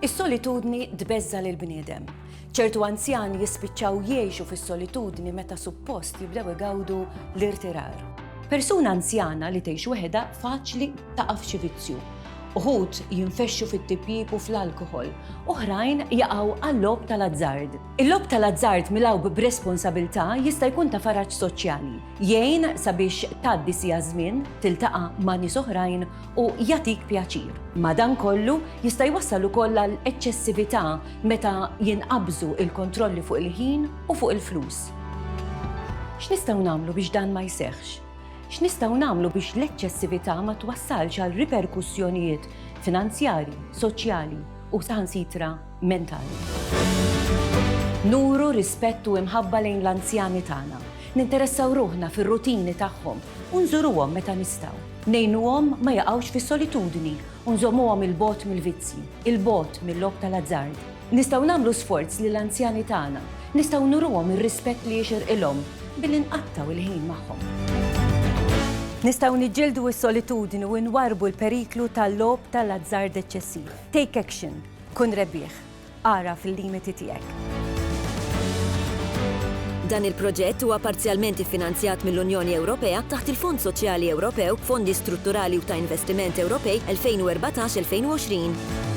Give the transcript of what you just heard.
Is-solitudni tbeżza lill-bniedem. ċertu anzjani jispiċċaw jgħixu fis-solitudni meta suppost jibdew igawdu l-irtirar. Persuna anzjana li tgħix weħeda faċli taqa' f'xi vizzju. Uħud jinfexxu fit-tipjib u fl-alkoħol, oħrajn jaqgħu għall-lob tal-azzard. Il-lob tal-azzard milgħub b'responsabilità jista' jkun ta' faraġġ soċjali, jgħin sabiex tgħaddi sija żmien, tiltaqa' ma' nies oħrajn u jagħtik pjaċir. Madankollu jista' jwassal ukoll għal eċċessività meta jinqabżu il-kontrolli fuq il-ħin u fuq il-flus. X'nistgħu nagħmlu biex dan ma jseħħx? X'nistgħu nagħmlu biex l-eċċessività ma twassalx għal riperkussjonijiet finanzjarji, soċjali u saħansitra mentali. Nuru rispettu imħabba lejn l-anzjani tagħna. Ninteressaw ruħna fir-rutini tagħhom u nżuruhom meta nistgħu. Ngħinuhom ma jaqgħux fis-solitudni u nżommuhom il-bogħod mill-vizzi, il-bogħod mill-lob tal-azzard. Nistgħu nagħmlu sforz lill-anzjani tagħna, nistgħu nuruhom ir-rispett li jixirqilhom billi nqattaw il-ħin magħhom. Nistgħu niġġieldu s-solitudni u nwarbu l-periklu tal-lob tal-azzard eċċessiv. Take action, kun rebbieħ, ara fil-limiti tiegħek. Dan il-proġett huwa parzjalment iffinanzjat mill-Unjoni Ewropea taħt il-Fond Soċjali Ewropew, Fondi Strutturali u ta' Investiment Ewropej 2014-2020.